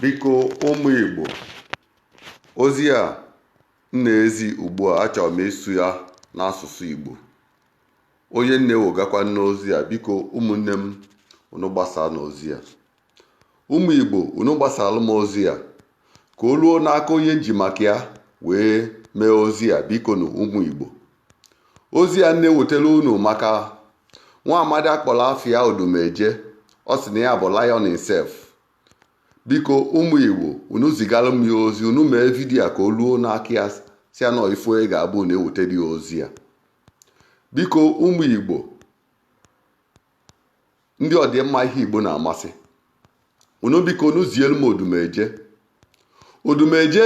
Biko ụmụ Igbo, ozi a m na-ezi ugbu a achọrọ m ịsụ ya n'asụsụ Igbo. Onye na-ewegakwa n'ozi a, biko ụmụnne m unu gbasaa n'ozi a. Ụmụ Igbo, unu gbasalụ m ozi a ka o ruo n'aka onye nji maka ya wee mee ozi a. Biko na ụmụ Igbo, ozi a na-ewetara unu maka nwa amadi akpọrọ afịa Odumeje. Ọ sị na ya bụ lion himself. Biko ụmụ Igbo, unu zigara m ya ozi, unu mee vidiyo ka o ruo n'aka ya, si ya nọ ifo ga-abụ na-ewetara ya ozi a. Biko ụmụ Igbo, ndị ọdịmma ihe Igbo na-amasị unu, biko unu zielu m Odumeje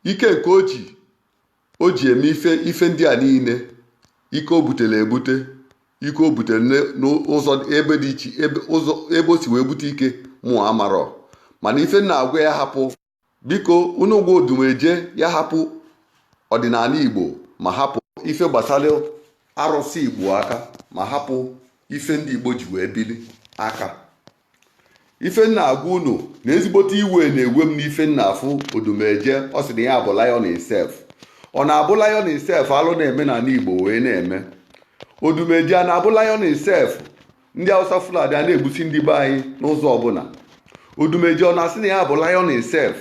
ike nke o ji eme ife ndị a niile. Ike o butere ebute, ike o butere n'ụzọ ebe dị iche, ebe o si wee bute ike mụ amarọ, mana ife na-agwa ya hapụ. Biko unu gwa Odumeje ya hapụ ọdịnala Igbo, ma hapụ ife gbasara arụsị Igbo aka, ma hapụ ife ndị Igbo ji wee bili aka. Ife na-agwa unu na ezigbote iwe na-ewe m n'ife na-afụ Odumeje. Ọ sị na ya bụ lion himself. Ọ na-abụ lion himself alụ na-eme n'ala Igbo wee na-eme? Odumeje a na-abụ lion himself? Ndị Hausa Fulani a na-egbusi ndị be anyị n'ụzọ ọbụla. Odumeje ọ na-asị na ya bụ lion himself?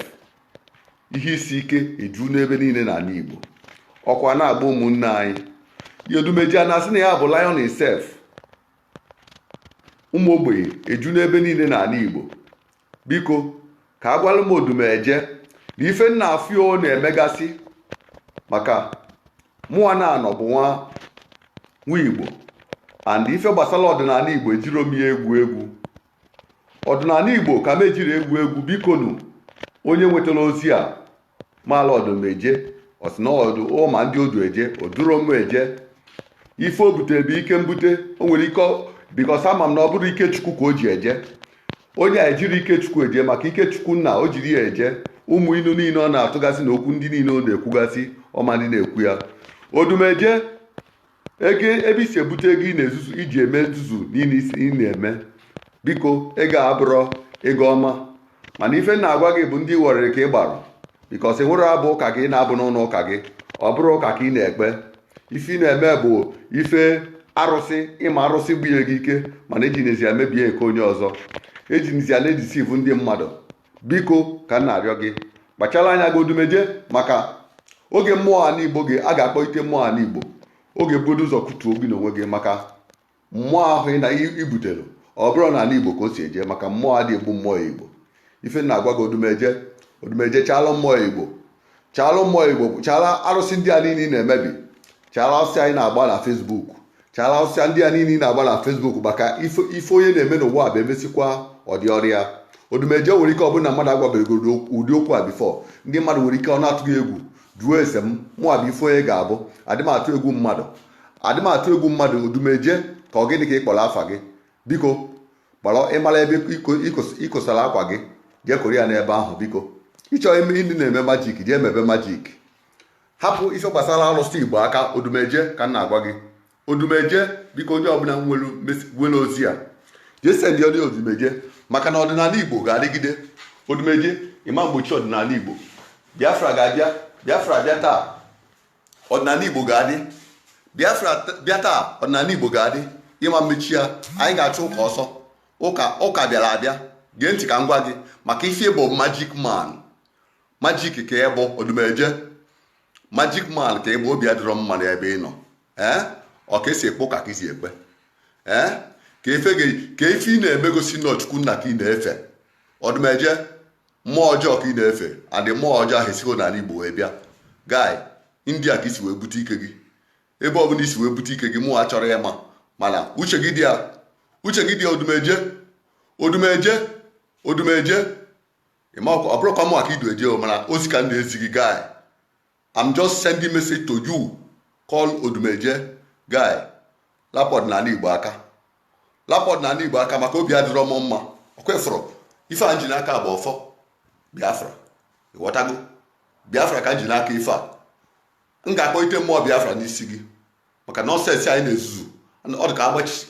Ihe isi ike eju n'ebe niile n'ala Igbo, ọkwa na-agba ụmụnne anyị. Odumeje a na-asị na ya bụ lion himself? Ụmụ ogbenye eju n'ebe niile n'ala Igbo. Biko ka a gwara m Odumeje na ife nna afio na-emegasị, maka mụnwa na-anọ bụ nwa Igbo, and ife gbasara ọdịnala Igbo ejiro m ya egwu. Ọdịnala Igbo ka m ejiri egwu. Biko nu onye nwetara ozi a maala Odumeje, ọsịnọdụ ma ndị Odumeje oduro m eje. Ife o butere bụ ike mbute. O nwere ike bikos ama m na ọ bụrụ Ikechukwu ka o ji eje. Onye a ejiri Ikechukwu eje, maka Ikechukwu nna o jiri ya eje. Ụmụ inu niile ọ na-atụgasị na okwu ndị niile ọ na-ekwugasị ọmadị na-ekwu ya. Odumeje ebe isi ebute ego ị na-ezuzu iji eme nzuzu niile ị na-eme. Biko ego abụrọ ego ọma, mana ife na-agwa gị bụ ndị werere ka ị gbara, bikos ị nwere abụ ụka gị na-abụ n'ụlọ ụka gị, ọ bụrụ ụka ka ị na-ekpe. Ife ị na-eme bụ ife arụsị. Ịma arụsị gbunye gị ike, mana ejinezi ya mebie nke onye ọzọ, ejinezi ya na-edisivu ndị mmadụ. Biko ka m na-arịọ gị, kpachara anya gị Odumeje, maka oge mmụọ ala Igbo gị a ga-akpọite mmụọ ala Igbo. Oge bugodo ụzọ kutuo gị n'onwe gị, maka mmụọ ahụ ị na ibutere ọ bụrụ na ala Igbo ka o si eje, maka mmụọ adị egbu mmụọ Igbo. Ife na-agwa gị Odumeje chala mmụọ Igbo, chala arụsị ndị a niile ị na-emebi, chala arụsị anyị na-agba na Facebook, chala arụsị ndị a niile ị na-agba na Facebook, maka ife onye na-eme n'ụwa bụ emesikwa ọdị ọrịa. Odumeje nwere ike ọ bụrụ na mmadụ agwaberegoro ụdị okwu a bifọ, ndị mmadụ nwere ike ọ na-atụghị egwu jụọ ese m mụa bụ ife onye ga-abụ. Adịmatụ egwu mmadụ. Odumeje ka ọ gịnị ka ị kpọrọ afa gị? Biko gbara ịmara ebe ikosara akwa gị, jee koro ya n'ebe ahụ. Biko ịchọọ ime ndị na-eme majik, jee mebe majik. Hapụ ife gbasara arụsị Igbo aka. Odumeje ka m na-agwa gị. Odumeje biko, onye ọbụla nwere ozi a jee sendị ọdị Odumeje, maka na ọdịnala Igbo ga-adịgide. Odumeje ịma mgbochi ọdịnala Igbo. Biafra ga-abịa. Biafra bịa taa, ọdịnala Igbo ga-adị. Biafra bịa taa, ọdịnala Igbo ga-adị. Ịma mmechi ya, anyị ga-achụ ụka ọsọ. Ụka bịara abịa. Gee ntị ka m gwa gị, maka ife bụ majik man. Majik ka ị bụ Odumeje. Majik man ka ị bụ. Obi adịrọ mma n'ebe ị nọ. Ọ ka esi ekpe ụka ka isi ekpe? Ka ife ị na-emegosi n'Chukwu nna ka ị na-efe. Odumeje mmụọ ọjọọ ka ị na-efe, adị mmụọ ọjọọ ahụ esigo n'ala Igbo wee bịa. Gai India ka isi wee bute ike gị. Ebe ọbụla isi wee bute ike gị, mụ achọrọ ya mana uche gị dị ya. Odumeje ịma ọ bụrụkwa mụ aka idu eje, mana ozi ka m na-ezi gị. Gai, I'm just sending message to you. Call Odumeje. Gai, lapụ ọdịnala Igbo aka, maka obi adịrọ m mma. Ọkwefụrụ ife a nji n'aka bụ ọfọ Biafra. Ịghọtago? Biafra ka nji n'aka ife a. M ga-akpọite mmụọ Biafra n'isi gị, maka nọnsensị anyị na-ezuzu. Ọ dị ka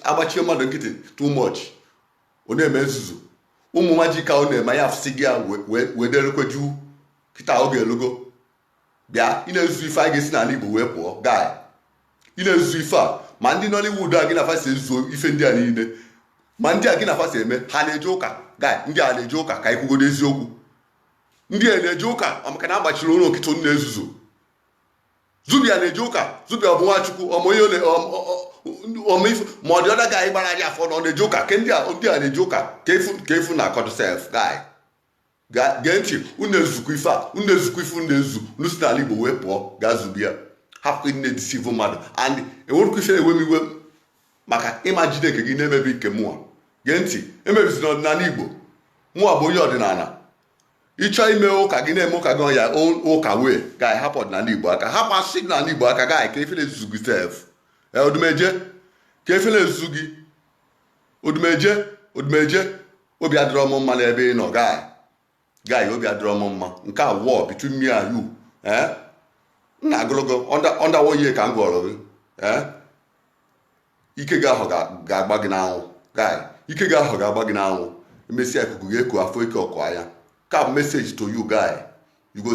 agbachie mmadụ nkịtị too much. Ọ na-eme nzuzu. ụmụ majika ọ na-eme ya afụsị gị wee derekweju kịta oge elugo bịa ị na-ezu ife a ga-esi n'ala Igbo wee pụọ guy ị na-ezu ife a ma ndị Nollywood a gị na fasi ezuo ife ndị a niile ma ndị a gị na fasi eme ha na-eje ụka guy ndị a na-eje ụka ka ikwugodo eziokwu ndị a na-eje ụka maka na agbachiri ụlọ nkịtụ na-ezuzo Zubia na-eje ụka Zubia ọ bụ Nwachukwu ọmaife ma ọ dị ọda gaghị gbara anyị afọ na ọ na-eje ụka ke ndị a na-eje ụka ka efu na akọdụ sef guy gee ntị unu ezukọ ife a unu ezukọ ife unu ezu unu si n'ala Igbo wee pụọ gaa Zubia hapụ nne disivu mmadụ and enwerụkwa ife na-ewe m iwe maka ịma jide nke gị na-emebi nke mụa gee ntị emebizi n'ọdịnala Igbo mụa bụ onye ọdịnala ịchọ ime ụka gị na-eme ụka gị ya ụka wee gaghị hapụ ọdịnala Igbo aka hapụ asị n'ala Igbo aka gaghị ka efe na-ezuzu gị sef odumeje ka efe na-ezuzu gị odumeje obi adịrọ m mma n'ebe ị nọ gaghị obi adịrọ m mma nke a war between me and you nna agologo ọndawoye ka m gụọrọ gị ike gị ahụ ga-agba gị n'anwụ gaghị ike gị ahụ ga-agba gị n'anwụ emesịa ikuku ga-eku afọ ike ọkụ anya cap message to you guy you go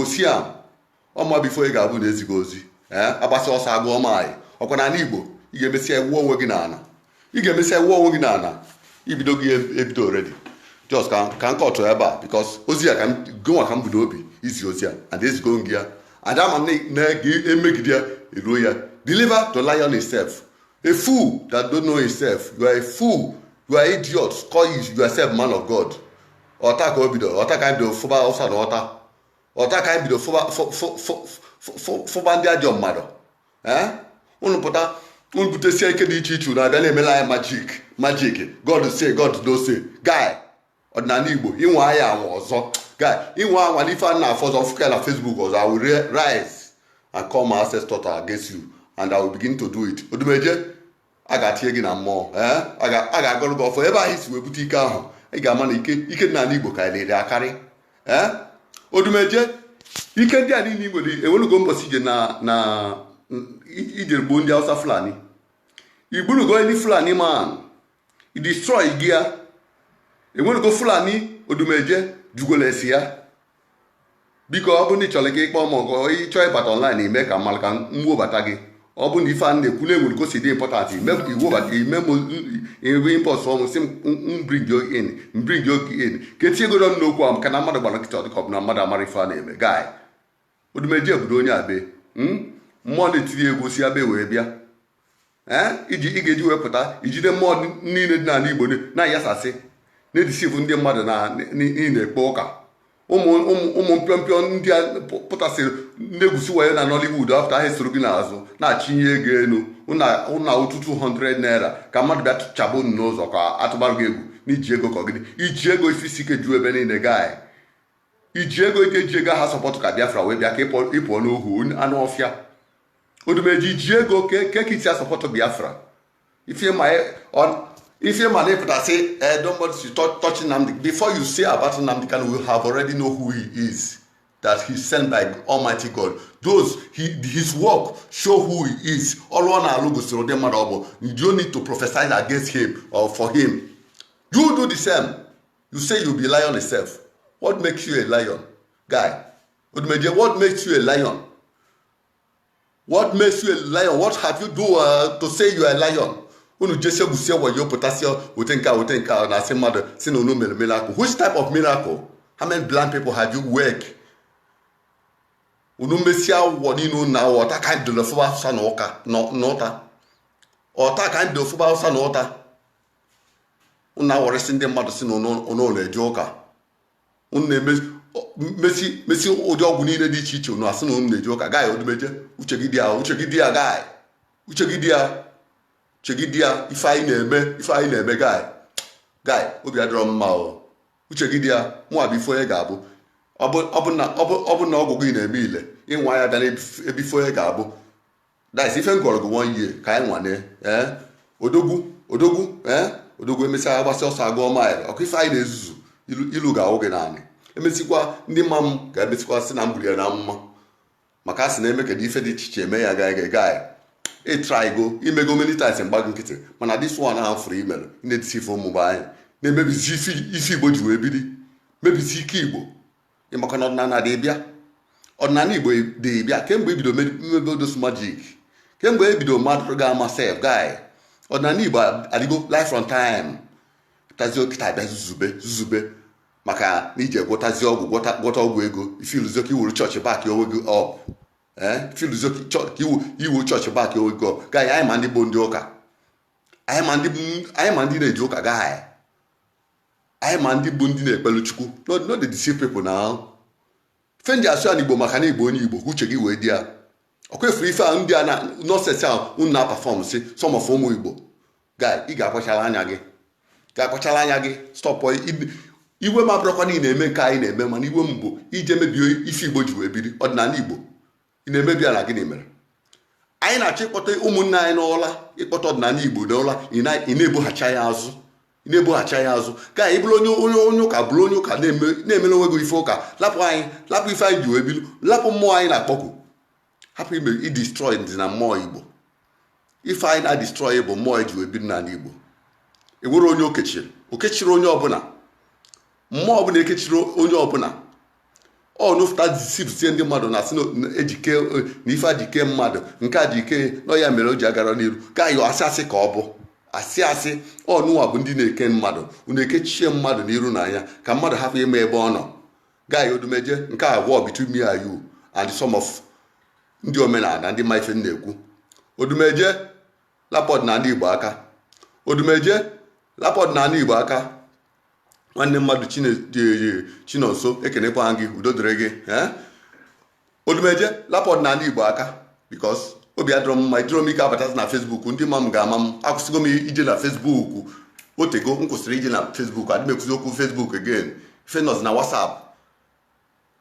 see am ọma bifo ị ga-abụ na ezighị ozi agbasa ọsọ agụ ọma anyị ọkwa n'ala Igbo ị ga-emesịa ewu onwe gị n'ala ibido gị ebido already just ka nkọtụ ebe a because ozi ya gụnwa ka m budo obi izi ozi ya and ezigo gị ya and ama na-emegide ya eruo ya deliver to lion himself a fool that don't know himself you are a fool you are idiot call yourself man of God ọta ka obido ọta ka bido fụba ụsa na ọta ka bido fụba ndị ajọ mmadụ unu pụta unu butesie ike dị iche iche na-abịa na-emela anyị magic God say God no say guy ọdịnala Igbo inwe anya anwa ọzọ guy inwe anwa n'ife a na-afọ ọzọ fụka na Facebook ọzọ I will rise and call my ancestors against you and I will begin to do it odumeje a ga-atinye gị na mmụọ a ga-agọrọ gị ọfọ ebe ahụ isi wee bute ike ahụ ị ga-ama na ike dị n'ala Igbo ka na-ere akarị odumeje ike ndị a niile nwere enwerugo mbọsị ije na ije gbuo ndị Hausa Fulani igburugo ndị Fulani man i destroy gị ya enwerugo Fulani odumeje jugolesi ya biko ọ bụ na ị chọrọ ka ịkpọ mọgọ ịchọọ ịbata online ime ka mmalụ ka mwobata gị ọ bụ na ife a na-ekwu na enwere gosi dị important ime impọs ọmụ si m bring you in ka etinye ego m n'okwu ahụ maka na mmadụ gbara nkịta ọdịka ọ bụ na mmadụ amara ife a na-eme guy odumeje obodo onye abe mmụọ na-etiri egwu si abe wee bịa ị ga-eji wepụta ijide mmụọ niile dị n'ala Igbo na-ayasasị na-edisivu ndị mmadụ na-ekpe ụka ụmụ mpịọmpịọ ndị a pụtasịrị na-egwusi wayo na Nollywood afta ha esoro gị n'azụ na-achịnye ego elu ụna ụtụtụ 100 naira ka mmadụ bịa tụchabụ n'ụzọ ka atụbarụ gị egwu n'iji ego ka ọgịdị iji ego ife isi ike ju ebe niile gaị iji ego ike ji ego ha sọpọtụ ka Biafra wee bịa ka ịpụọ n'ohu anụ ọfịa odumeji iji ego ka isi asọpọtụ Biafra ife ma na ịpụta say nobody should touch Nnamdi before you say about Nnamdi Kanu we have already know who he is that he's sent by Almighty God his work show who he is ọrụ ọ na-alụ gosiri ụdị mmadụ ọ bụ you don't need to prophesy against him or for him you do the same you say you be lion yourself what makes you a lion guy odumeje what makes you a lion what have you do to say you are a lion unu jesi egwusie wayo pụtasịa wote nke a na-asị mmadụ si na unu mere miracle which type of miracle how many blind people have you work unu mesia wọ n'inu na ọta ka ndị dofoba Hausa na ụka n'ụta ọta ka ndị dofoba Hausa na ụta unu aworisi ndị mmadụ si na unu na-eje ụka unu na-emesi ụdị ọgwụ niile dị iche iche unu asị na unu na-eje ụka gaghị odumeje uche gị dị ya gaghị uche gị dị ya chegidia ife anyị na-eme guy obi adịrọ mma uche gị dị ya mụ abụ ife onye ga-abụ ọ bụ na ọgwụ gị na-eme ile ịnwa ya bịa ebe ife onye ga-abụ that's ife ngọrọ gị 1 year ka anyị nwane odogwu emesịa agbasị ọsọ agụọ maịlị ọkụ ife anyị na-ezuzu ilu ga-awụ gị naanị emesịkwa ndị mma m ga-emesịkwa sị na m buru ya na mma maka a sị na-eme kedu ife dị iche iche eme ya gaị ịtraigo imego many times mgba gị nkịtị mana this one ahụ fụrụ imere na-etisi ife ụmụgbe anyị na-emebizi isi Igbo ji wee biri mebisi ike Igbo ịmaka na ọdịnala dị bịa ọdịnala Igbo dị bịa kemgbe ebido mmebe odosu magic kemgbe ebido mmadụ ga-ama sef guy ọdịnala Igbo adịgo life from time tazi okịta bịa zuzube maka na ije gwọtazi ọgwụ gwọta ọgwụ ego ifiluzio ka iwuru chọọchị bak owego ọp filuzio ka iwu chọọchị bak owego ọp gaghị anyị ma ndị bụ ndị ụka anyị ma ndị na-eji ụka gaghị anyị ma ndị bụ ndị na-ekpelu Chukwu no dey deceive people na fenji asụ ya n'Igbo maka na Igbo onye Igbo uche gị wee dị ya ọkwa efuru ife a ndị a na nọsesi ahụ unu na-apafọm si some of ụmụ Igbo ị ga-akpachara anya gị stọpụ iwe ma bụrụkwa na ị na-eme nke anyị na-eme mana iwe m bụ ije mebie ife Igbo ji wee biri ọdịnala Igbo ị na-emebi ya na gịnị mere anyị na-achọ ịkpọta ụmụnne anyị n'ụla ịkpọta ọdịnala Igbo n'ụla ị na-eboghacha ya azụ ka anyị bụrụ onye ụka bụrụ onye ụka na-emere onwe gị ife ụka lapụ ife anyị ji wee biri lapụ mmụọ anyị na-akpọkwu hapụ ime idestroy dị na mmụọ Igbo ife anyị na-adestroy bụ mmụọ eji wee biri n'ala Igbo ewere onye okechiri onye ọbụla mmụọ ọbụla ekechiri onye ọbụla n'ofụta disiptie ndị mmadụ na-asị na-ejike na ife ajike mmadụ nke a jike nọ ya mere o ji agara n'iru ka ayọ asị ka ọ bụ asị ọnụnwa bụ ndị na-eke mmadụ unu ekechie mmadụ n'iru n'anya ka mmadụ hapụ ime ebe ọ nọ gaa odumeje nke a war between me and you and some of ndị omenala ndị ma ife na-ekwu odumeje lapọd na ndị Igbo aka nwanne mmadụ Chinonso ekenekwa gị udo dịrị gị odumeje lapọd na ndị Igbo aka because obi adịrọ m mma idịrọ m ike abatazi na Facebook ndị ma m ga-ama m akwụsịgo m ije na Facebook otego m kwụsịrị ije na Facebook adị m ekwuzi okwu Facebook again ife nọzi na WhatsApp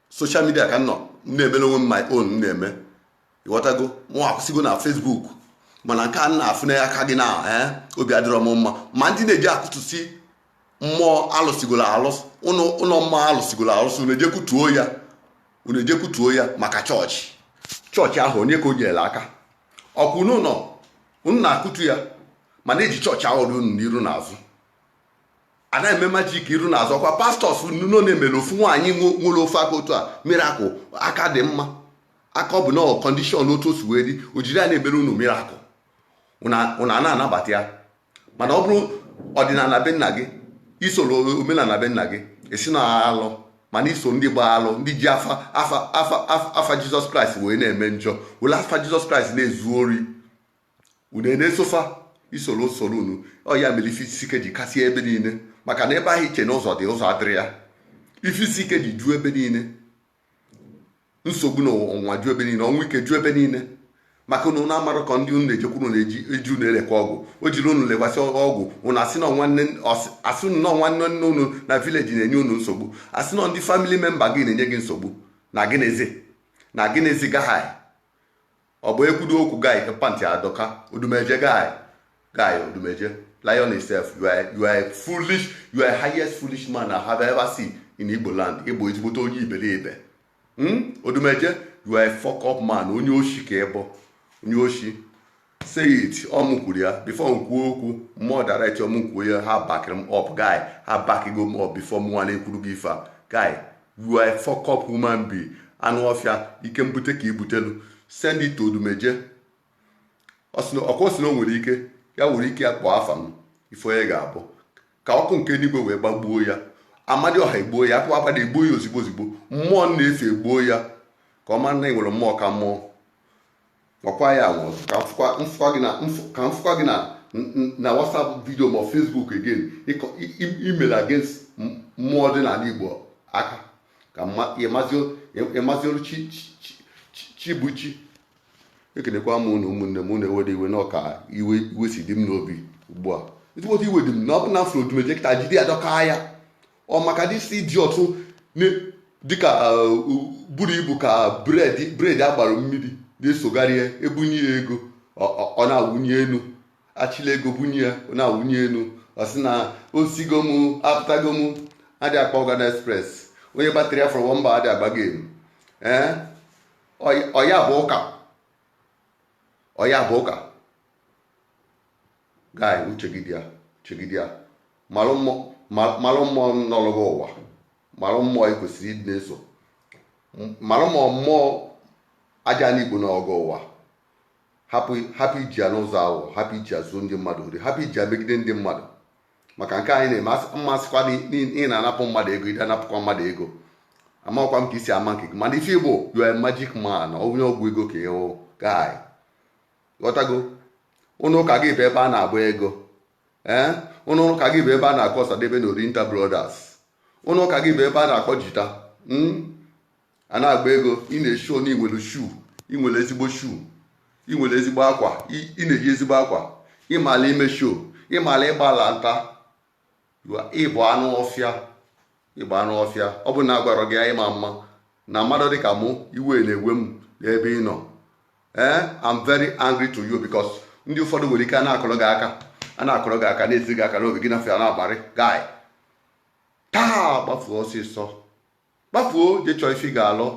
social media ka m nọ m na-emere onwe m my own na-eme ịghọtago mụ akwụsịgo na Facebook mana nke a na-afụ n'aka gị na obi adịrọ m mma ma ndị na-eji akụtụsi mmụọ alụsigolo alụsị ụlọ mmụọ alụsigolo alụsị unu ejekwutuo ya maka chọọchị ahụ onye ka o nyere aka ọkwa unu na-akụtu ya mana eji chọọchị ahụ unu n'iru n'azụ anaghị eme majik iru n'azụ ọkwa pastọs nọ na-emere ofu nwaanyị nwere ofe aka otu a mirakụl aka dị mma aka ọ bụ na kọndishọn otu otu wee dị o jiri ya na-emere unu mirakụl unu a na-anabata ya mana ọ bụrụ ọdịnala be nna gị isoro omenala be nna gị esi na alụ mana iso ndị gba alụ ndị ji afa Jizọs Kraịst wee na-eme njọ were afa Jizọs Kraịst na-ezu ori unu na-esofa isoro unu ọ ya mere ife isi ike ji kasị ebe niile maka na ebe ahụ iche na ụzọ dị ụzọ adịrị ya ife isi ike ji juo ebe niile nsogbu na ọnwa juo ebe niile ọnwụ ike juo ebe niile maka unu na-amarụ ka ndị unu na-ejekwuru na-eji unu elekwa ọgwụ o jiri unu lekwasị ọgwụ unu asị na nwanne nne unu na vileji na-enye unu nsogbu asị na ndị famili memba gị na-enye gị nsogbu na gịnịzi gaghị ọ bụ ekwudo okwu gaghị pantị adọka odumeje gaghị odumeje lion itself you are foolish, you are highest foolish man I have ever seen in Igbo land. Igbo ezigbote onye iberibe odumeje you are a fuck up man onye oshi ka ebo onye oshi say it ọmụkwuru ya before nkwuo okwu mmụọ direct ọmụkwuo ya ha backed him up guy ha back go up before mụ na ekwuru gị ife guy you are a fuck up human being anụ ọfịa ike mbute ka ibutelu send it to odumeje ọkụ si na o nwere ike ya nwere ike ya kpọọ afa m ife onye ga-abụ ka ọkụ nke n'igwe wee gbagbuo ya Amadioha egbuo ya akpụ akpada egbuo ya ozigbo mmụọ na-efe egbuo ya ka ọ mara na enwere mmụọ ka mmụọ gwakwa ya nwụrụ ka m fụkwa gị na WhatsApp video ma Facebook again email against mmụọ dị n'ala Igbo aka ka ịmaziolu chibuchi ekenekwa m unu ụmụnne m na-ewede iwe n'ọka iwe si dị m n'obi ugbu a ezigbote iwe dị m na ọ bụ na mfụrụ odumeje kịta jide ya dọka ya ọ maka dịsi dị ọtụ dịka buru ibu ka bred agbara mmiri na-esogharị ya ebunye ya ego ọ na-awụnye enu achịla ego bunye ya ọ na-awụnye enu ọ sị na osigo m apụtago m adị akpa Ọgana Express onye batrị ya fọrọ mba adị agba gem ọya bụ ụka gai uchegide ya malụ malụ mmụọ nọlụgụ ụwa, malụ mmụọ ị kwesịrị ịdị na-eso, malụ ma mmụọ aja n'Igbo n'ọgụ ụwa, hapụ iji ya n'ụzọ ahụ, hapụ iji ya zuo ndị mmadụ ori, hapụ iji ya megide ndị mmadụ. Maka nke anyị na-eme mmasịkwa ị na-anapụ mmadụ ego, ị anapụkwa mmadụ ego. Amakwa m ka isi ama nke gị, mana ife Igbo you are a magic man, onye ọgwụ ego ka ịhụ guy. Ghọtago? Ụnụ ụka gị bụ ebe a na-agba ego, ụnụ ụka gị bụ ebe a na-akọ Ọsadebe na Oriental Brothers, ụnụ ụka gị bụ ebe a na-akọ jita, a na-agba ego. Ị na-esho na inwere shuu, inwere ezigbo shuu, inwere ezigbo akwa, ị na-eji ezigbo akwa, ịmala ime shoo, ịmala ịgbala nta, ịbụ anụ ọfịa, ịbụ anụ ọfịa. Ọ bụ na agwara gị ịma mma na mmadụ dịka mụ iwe na-ewe m n'ebe ị nọ. I'm very angry to you because ndị ụfọdụ nwere ike a na-akọrọ gị aka, na-esi gị aka n'obi gị na-afịa na-agbarị guy. Taa gbafuo ọsịsọ, gbafuo je chọọ ife ị ga-alụ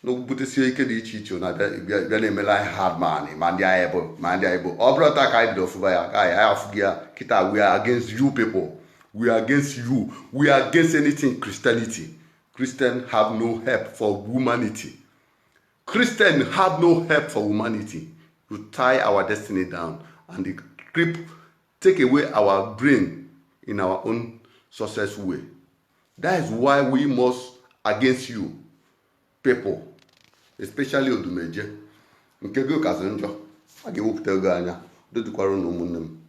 n'obutesie ike dị iche iche na-abịa na-emela anyị hard man ma ndị anyị bụ. Ọ bụrụ taa ka anyị bido ọfụba ya, anyị afụghị ya kịta. We are against you people, we are against you, we are against anything Christianity. Christians have no help for humanity. Christians have no help for humanity. You tie our destiny down and take away our brain in our own success way. That is why we must against you people, especially Odumeje. Nke gị kasị njọ, a ga-ewepụta ego anya, dodukwara na ụmụnne m.